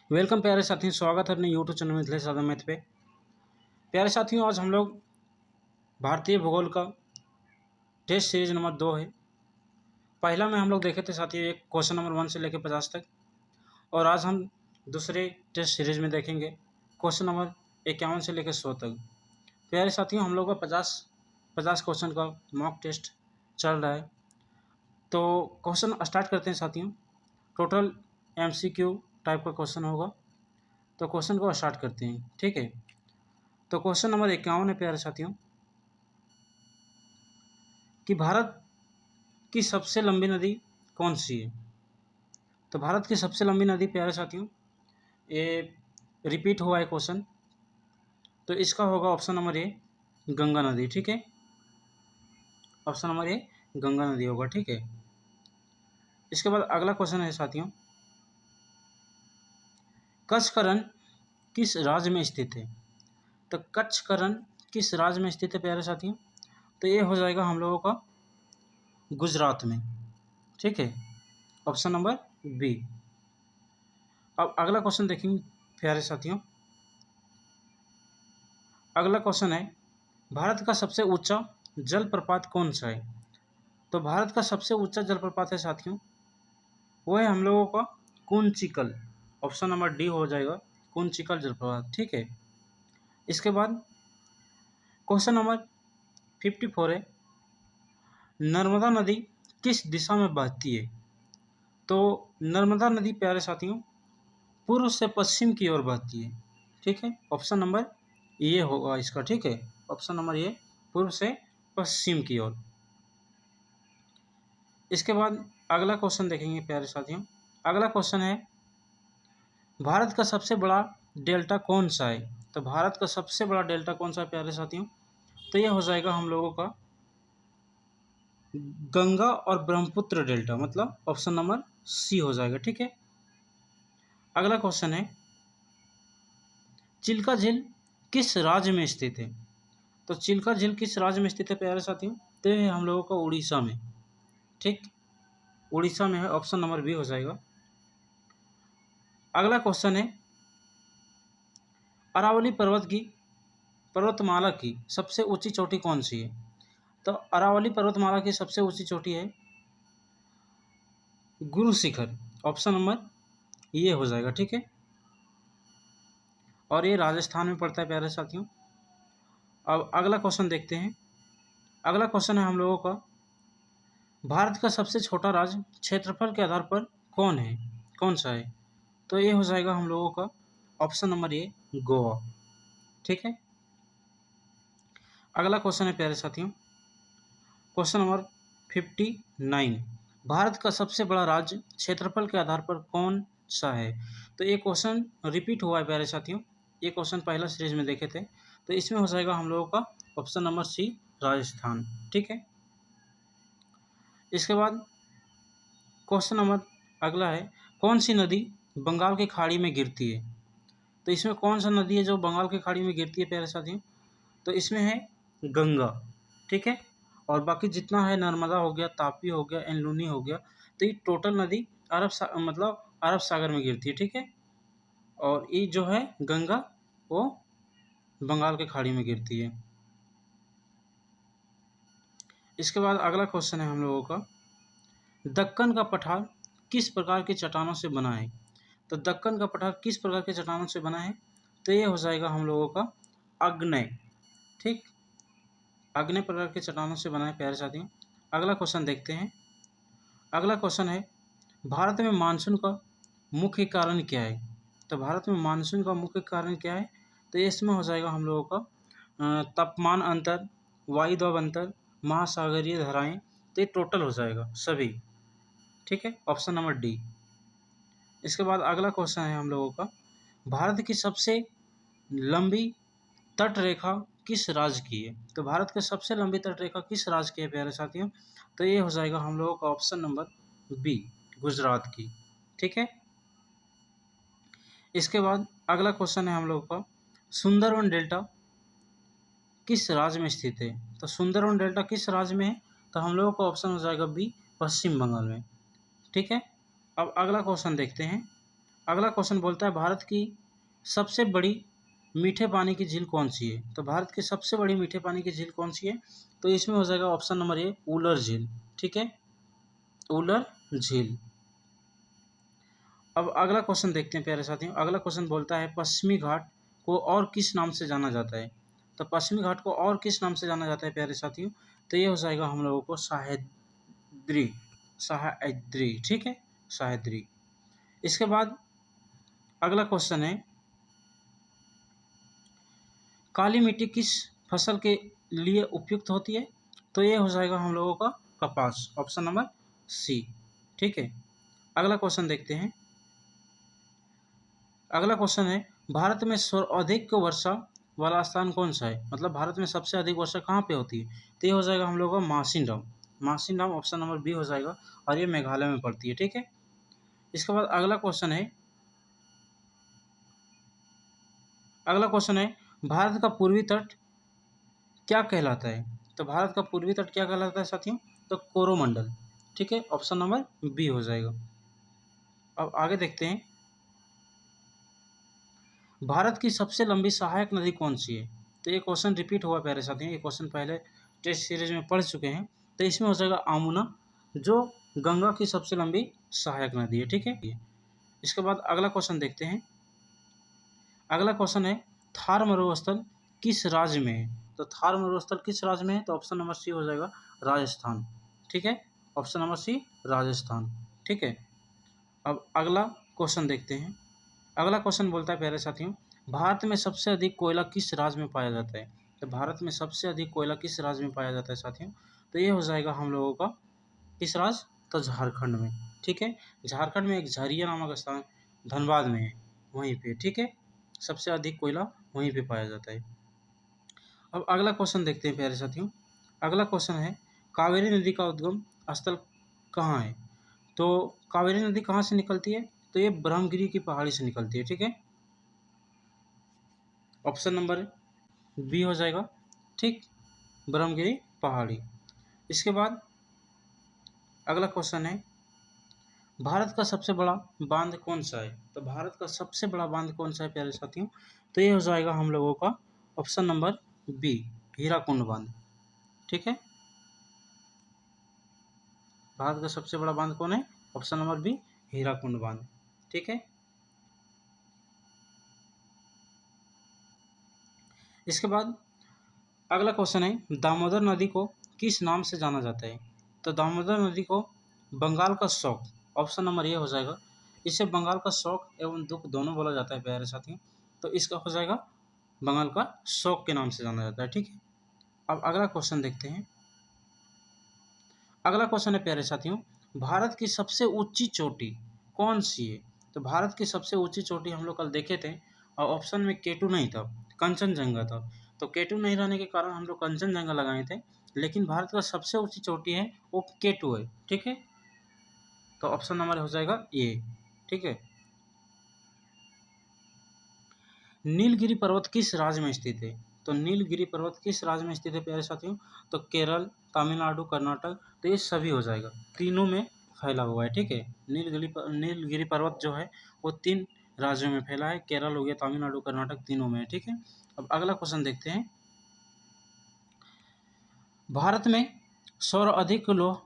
Welcome प्यारे साथियों, स्वागत है अपने YouTube channel Mithilesh Yadav math पे। प्यारे साथियों, आज हम लोग भारतीय भूगोल का टेस्ट सीरीज नंबर 2 है। पहला में हम लोग देखे थे साथियों एक क्वेश्चन नंबर 1 से लेकर 50 तक, और आज हम दूसरे टेस्ट सीरीज में देखेंगे क्वेश्चन नंबर 51 से लेकर 100 तक। प्यारे साथियों, हम लोग का 50 क्वेश्चन का मॉक टेस्ट चल रहा है। तो क्वेश्चन स्टार्ट करते हैं साथियों। टोटल MCQ टाइप का क्वेश्चन होगा, तो क्वेश्चन को स्टार्ट करते हैं। ठीक है, तो क्वेश्चन नंबर 51 है प्यारे साथियों कि भारत की सबसे लंबी नदी कौन सी है। तो भारत की सबसे लंबी नदी प्यारे साथियों, ये रिपीट हुआ है क्वेश्चन, तो इसका होगा ऑप्शन नंबर ए गंगा नदी। ठीक है, ऑप्शन नंबर ए गंगा नदी होगा। ठीक है, इसके बाद अगला क्वेश्चन है साथियों, कच्छ का रण किस राज्य में स्थित है। तो कच्छ का रण किस राज्य में स्थित है प्यारे साथियों, तो ये हो जाएगा हम लोगों का गुजरात में। ठीक है, ऑप्शन नंबर बी। अब अगला क्वेश्चन देखेंगे प्यारे साथियों। अगला क्वेश्चन है, भारत का सबसे ऊंचा जलप्रपात कौन सा है। तो भारत का सबसे ऊंचा जलप्रपात है साथियों, वो है हम लोगों का कुंचिकल। ऑप्शन नंबर डी हो जाएगा, कुंचिकल जलप्रपात। ठीक है, इसके बाद क्वेश्चन नंबर 54 है, नर्मदा नदी किस दिशा में बहती है। तो नर्मदा नदी प्यारे साथियों पूर्व से पश्चिम की ओर बहती है। ठीक है, ऑप्शन नंबर ये होगा इसका। ठीक है, ऑप्शन नंबर ये पूर्व से पश्चिम की ओर। इसके बाद अगला क्वेश्चन देखेंगे प्यारे साथियों। अगला क्वेश्चन है, भारत का सबसे बड़ा डेल्टा कौन सा है। तो भारत का सबसे बड़ा डेल्टा कौन सा है प्यारे साथियों, तो यह हो जाएगा हम लोगों का गंगा और ब्रह्मपुत्र डेल्टा, मतलब ऑप्शन नंबर सी हो जाएगा। ठीक है, अगला क्वेश्चन है, चिल्का झील किस राज्य में स्थित है। तो चिल्का झील किस राज्य में स्थित है प्यारे साथियों, तो ये है हम लोगों का उड़ीसा में। ठीक, उड़ीसा में है, ऑप्शन नंबर बी हो जाएगा। अगला क्वेश्चन है, अरावली पर्वतमाला की सबसे ऊंची चोटी कौन सी है। तो अरावली पर्वतमाला की सबसे ऊंची चोटी है गुरु शिखर, ऑप्शन नंबर ये हो जाएगा। ठीक है, और ये राजस्थान में पड़ता है प्यारे साथियों। अब अगला क्वेश्चन देखते हैं। अगला क्वेश्चन है हम लोगों का, भारत का सबसे छोटा राज्य क्षेत्रफल के आधार पर कौन सा है। तो ये हो जाएगा हम लोगों का ऑप्शन नंबर ए गोवा। ठीक है, अगला क्वेश्चन है प्यारे साथियों, क्वेश्चन नंबर 59, भारत का सबसे बड़ा राज्य क्षेत्रफल के आधार पर कौन सा है। तो ये क्वेश्चन रिपीट हुआ है प्यारे साथियों, ये क्वेश्चन पहला सीरीज में देखे थे, तो इसमें हो जाएगा हम लोगों का ऑप्शन नंबर सी राजस्थान। ठीक है, इसके बाद क्वेश्चन नंबर अगला है, कौन सी नदी बंगाल की खाड़ी में गिरती है। तो इसमें कौन सा नदी है जो बंगाल की खाड़ी में गिरती है प्यारे साथियों, तो इसमें है गंगा। ठीक है, और बाकी जितना है नर्मदा हो गया, तापी हो गया, एनलुनी हो गया, तो ये टोटल नदी मतलब अरब सागर में गिरती है। ठीक है, और ये जो है गंगा वो बंगाल की खाड़ी में गिरती है। इसके बाद अगला क्वेश्चन है हम लोगों का, दक्कन का पठार किस प्रकार की चट्टानों से बना है। तो दक्कन का पठार किस प्रकार के चट्टानों से बना है, तो ये हो जाएगा हम लोगों का आग्नेय। ठीक, आग्नेय प्रकार के चट्टानों से बना है प्यारे साथियों। अगला क्वेश्चन देखते हैं। अगला क्वेश्चन है, भारत में मानसून का मुख्य कारण क्या है। तो भारत में मानसून का मुख्य कारण क्या है, तो इसमें हो जाएगा हम लोगों का तापमान अंतर, वायु दाब अंतर, महासागरीय धाराएं, तो ये टोटल हो जाएगा सभी। ठीक है, ऑप्शन नंबर डी। इसके बाद अगला क्वेश्चन है हम लोगों का, भारत की सबसे लंबी तट रेखा किस राज्य की है। तो भारत की सबसे लंबी तट रेखा किस राज्य की है प्यारे साथियों, तो ये हो जाएगा हम लोगों का ऑप्शन नंबर बी गुजरात की। ठीक है, इसके बाद अगला क्वेश्चन है हम लोगों का, सुंदरवन डेल्टा किस राज्य में स्थित है। तो सुंदरवन डेल्टा किस राज्य में है, तो हम लोगों का ऑप्शन हो जाएगा बी पश्चिम बंगाल में। ठीक है, अब अगला क्वेश्चन देखते हैं। अगला क्वेश्चन बोलता है भारत की सबसे बड़ी मीठे पानी की झील कौन सी है? तो भारत की सबसे बड़ी मीठे पानी की झील कौन सी है? तो इसमें हो जाएगा ऑप्शन नंबर ए उलर झील। ठीक है, उलर झील। अब अगला क्वेश्चन देखते हैं प्यारे साथियों। अगला क्वेश्चन बोलता है पश्चिमी घाट को और किस नाम से जाना जाता है? तो पश्चिमी घाट को और किस नाम से जाना जाता है प्यारे साथियों? तो ये हो जाएगा हम लोगों को सह्याद्री। सह्याद्री, ठीक है, सह्याद्री। इसके बाद अगला क्वेश्चन है काली मिट्टी किस फसल के लिए उपयुक्त होती है? तो ये हो जाएगा हम लोगों का कपास, ऑप्शन नंबर सी। ठीक है, अगला क्वेश्चन देखते हैं। अगला क्वेश्चन है भारत में सर्वाधिक वर्षा वाला स्थान कौन सा है? मतलब भारत में सबसे अधिक वर्षा कहाँ पे होती है? तो ये हो जाएगा हम लोगों का Mawsynram. Mawsynram option number B हो जाएगा और ये मेघालय में पड़ती है। ठीक है, इसके बाद अगला क्वेश्चन है भारत का पूर्वी तट क्या कहलाता है? तो भारत का पूर्वी तट क्या कहलाता है साथियों? तो कोरोमंडल। ठीक है, ऑप्शन नंबर बी हो जाएगा। अब आगे देखते हैं भारत की सबसे लंबी सहायक नदी कौन सी है? तो ये क्वेश्चन रिपीट हुआ प्यारे साथियों, ये क्वेश्चन पहले टेस्ट सीरीज में पढ़ चुके हैं। तो इसमें हो जाएगा आमुना, जो गंगा की सबसे लंबी सहायक नदी है। ठीक है, इसके बाद अगला क्वेश्चन देखते हैं। अगला क्वेश्चन है थार मरुस्थल किस राज्य में है? तो थार मरुस्थल किस राज्य में है? तो ऑप्शन नंबर सी हो जाएगा राजस्थान। ठीक है, ऑप्शन नंबर सी राजस्थान। ठीक है, अब अगला क्वेश्चन देखते हैं। अगला क्वेश्चन बोलता है प्यारे साथियों भारत में सबसे अधिक कोयला किस राज्य में पाया जाता है? तो भारत में सबसे अधिक कोयला किस राज्य में पाया जाता है साथियों? तो ये हो जाएगा हम लोगों का किस राज्य? तो झारखंड में। ठीक है, झारखंड में एक झरिया नामक स्थान धनबाद में है, वहीं पे। ठीक है, सबसे अधिक कोयला वहीं पे पाया जाता है। अब अगला क्वेश्चन देखते हैं प्यारे साथियों। अगला क्वेश्चन है कावेरी नदी का उद्गम स्थल कहाँ है? तो कावेरी नदी कहाँ से निकलती है? तो ये ब्रह्मगिरी की पहाड़ी से निकलती है। ठीक है, ऑप्शन नंबर बी हो जाएगा। ठीक, ब्रह्मगिरी पहाड़ी। इसके बाद अगला क्वेश्चन है भारत का सबसे बड़ा बांध कौन सा है? तो भारत का सबसे बड़ा बांध कौन सा है प्यारे साथियों? तो ये हो जाएगा हम लोगों का ऑप्शन नंबर बी हीराकुंड बांध। ठीक है, भारत का सबसे बड़ा बांध कौन है? ऑप्शन नंबर बी हीराकुंड बांध। ठीक है, इसके बाद अगला क्वेश्चन है दामोदर नदी को किस नाम से जाना जाता है? तो दामोदर नदी को बंगाल का शौक, ऑप्शन नंबर ए हो जाएगा। इसे बंगाल का शौक एवं दुख दोनों बोला जाता है प्यारे साथियों, तो इसका हो जाएगा बंगाल का शौक के नाम से जाना जाता है। ठीक है, अब अगला क्वेश्चन देखते हैं। अगला क्वेश्चन है प्यारे साथियों भारत की सबसे ऊंची चोटी कौन सी है? तो भारत की सबसे ऊंची चोटी हम लोग कल देखे थे और ऑप्शन में केटू नहीं था, कंचनजंगा था। तो केटू नहीं रहने के कारण हम लोग कंचनजंगा लगाए थे, लेकिन भारत का सबसे ऊंची चोटी है वो केटू है। ठीक है, तो ऑप्शन नंबर हो जाएगा ए। ठीक है, नीलगिरी पर्वत किस राज्य में स्थित है? तो नीलगिरी पर्वत किस राज्य में स्थित है प्यारे साथियों? तो केरल, तमिलनाडु, कर्नाटक, तो ये सभी हो जाएगा, तीनों में फैला हुआ है। ठीक है, नीलगिरी पर्वत जो है वो 3 राज्यों में फैला है, केरल हो गया, तमिलनाडु, कर्नाटक, तीनों में है। ठीक है, अब अगला क्वेश्चन देखते हैं। भारत में सर्वाधिक लौह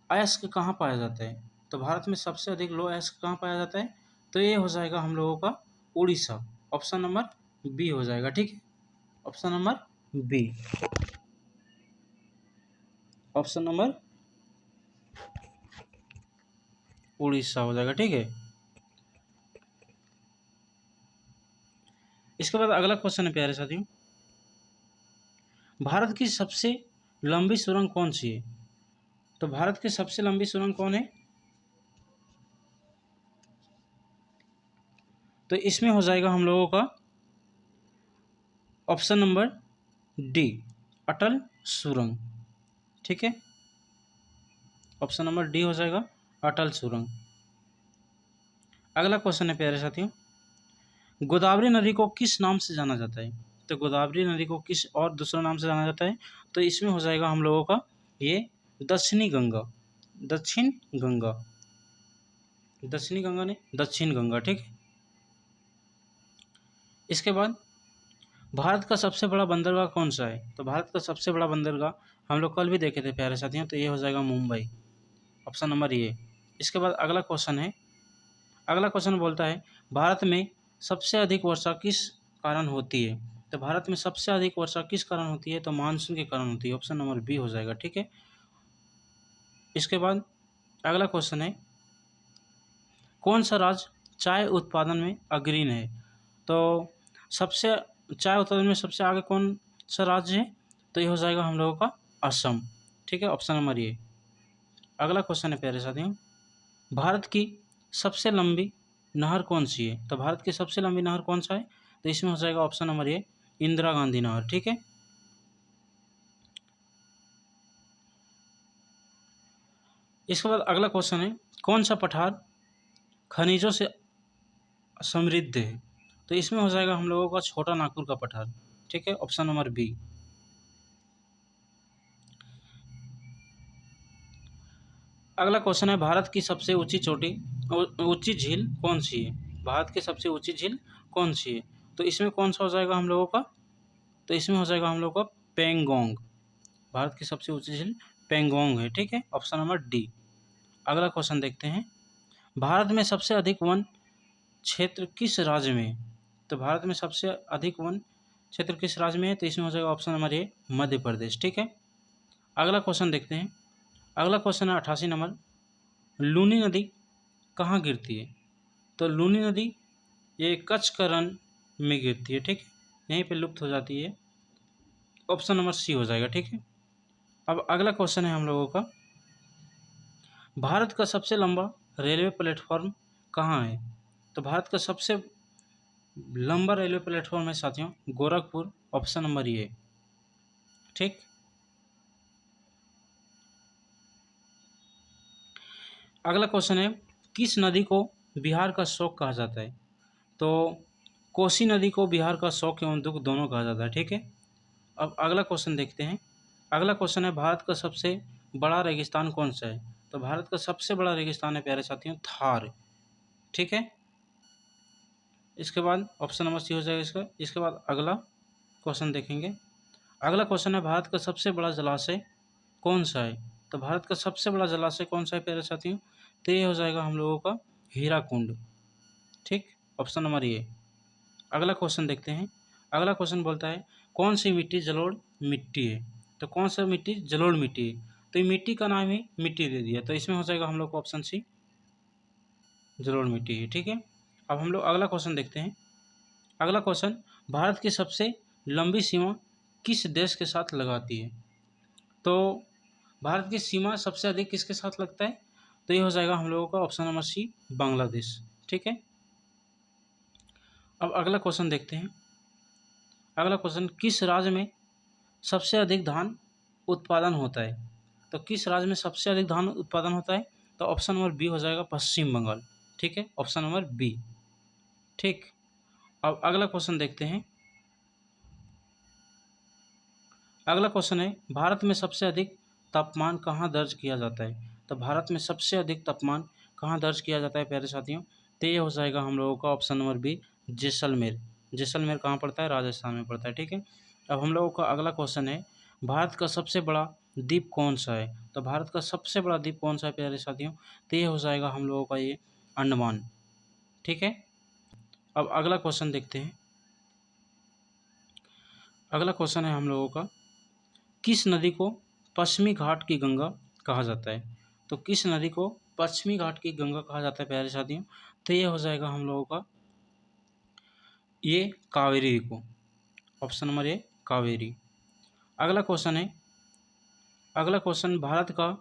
अयस्क कहाँ पाया जाता है? तो भारत में सबसे अधिक लौह अयस्क कहाँ पाया जाता है? तो ये हो जाएगा हम लोगों का उड़ीसा, ऑप्शन नंबर बी हो जाएगा। ठीक है, option number B, option number Orissa हो जाएगा। ठीक है, इसके बाद अगला क्वेश्चन है प्यारे साथियों भारत की सबसे लंबी सुरंग कौन सी है? तो भारत की सबसे लंबी सुरंग कौन है? तो इसमें हो जाएगा हम लोगों का ऑप्शन नंबर डी अटल सुरंग। ठीक है, ऑप्शन नंबर डी हो जाएगा अटल सुरंग। अगला क्वेश्चन है प्यारे साथियों गोदावरी नदी को किस नाम से जाना जाता है? तो गोदावरी नदी को किस और दूसरा नाम से जाना जाता है? तो इसमें हो जाएगा हम लोगों का ये दक्षिणी गंगा, दक्षिण गंगा। दक्षिणी गंगा नहीं, दक्षिण गंगा, ठीक है। इसके बाद भारत का सबसे बड़ा बंदरगाह कौन सा है? तो भारत का सबसे बड़ा बंदरगाह हम लोग कल भी देखे थे प्यारे साथियों, तो ये हो जाएगा मुंबई, ऑप्शन नंबर ए। इसके बाद अगला क्वेश्चन है, अगला क्वेश्चन बोलता है भारत में सबसे अधिक वर्षा किस कारण होती है? तो भारत में सबसे अधिक वर्षा किस कारण होती है? तो मानसून के कारण होती है, ऑप्शन नंबर बी हो जाएगा, ठीक है। इसके बाद अगला क्वेश्चन है कौन सा राज्य चाय उत्पादन में अग्रणी है? तो सबसे चाय उत्पादन में सबसे आगे कौन सा राज्य है? तो ये हो जाएगा हम लोगों का असम, ठीक है, ऑप्शन नंबर ए। अगला क्वेश्चन है प्यारे साथियों, भारत की सबसे लंबी नहर कौन सी है? तो भारत की सबसे लंबी नहर कौन सा है? तो इसमें हो जाएगा option number A, Indira Gandhi नहर, ठीक है। इसके बाद अगला क्वेश्चन है कौन सा पठार खनिजों से समृद्ध है? तो इसमें हो जाएगा हम लोगों का छोटा नागपुर का पठार, ठीक है, ऑप्शन नंबर बी। अगला क्वेश्चन है भारत की सबसे ऊंची चोटी ऊंची झील कौन सी है? भारत की सबसे ऊंची झील कौन सी है? तो इसमें कौन सा हो जाएगा हम लोगों का? तो इसमें हो जाएगा हम लोगों का पेंगोंग। भारत की सबसे ऊंची झील पेंगोंग है, ठीक है, ऑप्शन नंबर डी। अगला क्वेश्चन देखते हैं भारत में सबसे अधिक वन क्षेत्र किस राज्य में है? तो भारत में सबसे अधिक वन क्षेत्र किस राज्य में है? तो इसमें हो जाएगा option number A, Madhya Pradesh, ठीक है। अगला क्वेश्चन देखते हैं, अगला क्वेश्चन है 88 नंबर, लूनी नदी कहाँ गिरती है? तो लूनी नदी ये कच्छ का रण में गिरती है, ठीक है, यहीं पे लुप्त हो जाती है, ऑप्शन नंबर सी हो जाएगा, ठीक है। अब अगला क्वेश्चन है हम लोगों का भारत का सबसे लंबा रेलवे प्लेटफॉर्म कहाँ है? तो भारत का सबसे लंबा रेलवे प्लेटफॉर्म है साथियों गोरखपुर, ऑप्शन नंबर ए, ठीक। अगला क्वेश्चन है किस नदी को बिहार का शोक कहा जाता है? तो कोसी नदी को बिहार का शोक एवं दुख दोनों कहा जाता है, ठीक है। अब अगला क्वेश्चन देखते हैं, अगला क्वेश्चन है भारत का सबसे बड़ा रेगिस्तान कौन सा है? तो भारत का सबसे बड़ा रेगिस्तान है प्यारे साथियों थार, ठीक है। इसके बाद ऑप्शन नंबर सी हो जाएगा इसका। इसके बाद अगला क्वेश्चन देखेंगे, अगला क्वेश्चन है भारत का सबसे बड़ा जलाशय कौन सा है? तो भारत का सबसे बड़ा जलाशय कौन सा है प्यारे साथियों? तो ये हो जाएगा हम लोगों का हीराकुंड, ठीक, ऑप्शन नंबर ए। अगला क्वेश्चन देखते हैं, अगला क्वेश्चन बोलता है कौन सी मिट्टी जलोढ़ मिट्टी है? तो कौन सा मिट्टी जलोढ़ मिट्टी है? तो ये मिट्टी का नाम ही मिट्टी दे दिया, तो इसमें हो जाएगा हम लोग को ऑप्शन सी, जलोढ़ मिट्टी है, ठीक है। अब हम लोग अगला क्वेश्चन देखते हैं, अगला क्वेश्चन भारत की सबसे लंबी सीमा किस देश के साथ लगाती है? तो भारत की सीमा सबसे अधिक किसके साथ लगता है? तो ये हो जाएगा हम लोगों का ऑप्शन नंबर सी, बांग्लादेश, ठीक है। अब अगला क्वेश्चन देखते हैं, अगला क्वेश्चन किस राज्य में सबसे अधिक धान उत्पादन होता है? तो किस राज्य में सबसे अधिक धान उत्पादन होता है? तो ऑप्शन नंबर बी हो जाएगा पश्चिम बंगाल, ठीक है, ऑप्शन नंबर बी, ठीक। अब अगला क्वेश्चन देखते हैं, अगला क्वेश्चन है भारत में सबसे अधिक तापमान कहाँ दर्ज किया जाता है? तो भारत में सबसे अधिक तापमान कहाँ दर्ज किया जाता है प्यारे साथियों? तो ये हो जाएगा हम लोगों का option number B, Jaisalmer. Jaisalmer कहाँ पड़ता है? राजस्थान में पड़ता है, ठीक है। अब हम लोगों का अगला क्वेश्चन है भारत का सबसे बड़ा द्वीप कौन सा है? तो भारत का सबसे बड़ा द्वीप कौन सा है प्यारे साथियों? तो ये हो जाएगा हम लोगों का ये अंडमान, ठीक है। अब अगला क्वेश्चन देखते हैं, अगला क्वेश्चन है हम लोगों का किस नदी को पश्चिमी घाट की गंगा कहा जाता है? तो किस नदी को पश्चिमी घाट की गंगा कहा जाता है प्यारे साथियों? तो ये हो जाएगा हम लोगों का ये कावेरी को, ऑप्शन नंबर ए, कावेरी। अगला क्वेश्चन है, अगला क्वेश्चन भारत का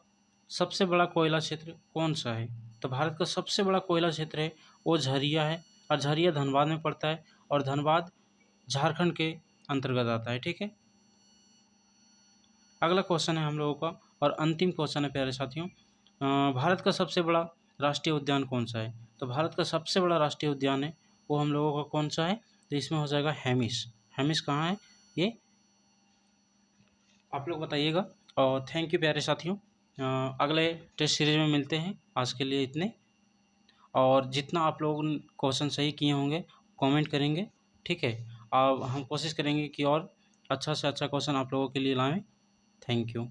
सबसे बड़ा कोयला क्षेत्र कौन सा है? तो भारत का सबसे बड़ा कोयला क्षेत्र है वो झरिया है, और झरिया धनबाद में पड़ता है, और धनबाद झारखंड के अंतर्गत आता है, ठीक है। अगला क्वेश्चन है हम लोगों का और अंतिम क्वेश्चन है प्यारे साथियों, भारत का सबसे बड़ा राष्ट्रीय उद्यान कौन सा है? तो भारत का सबसे बड़ा राष्ट्रीय उद्यान है वो हम लोगों का कौन सा है? तो इसमें हो जाएगा हेमिस। हेमिस कहाँ है ये आप लोग बताइएगा। और थैंक यू प्यारे साथियों, अगले टेस्ट सीरीज में मिलते हैं, आज के लिए इतने। और जितना आप लोग क्वेश्चन सही किए होंगे कमेंट करेंगे, ठीक है। अब हम कोशिश करेंगे कि और अच्छा से अच्छा क्वेश्चन आप लोगों के लिए लाएं। Thank you.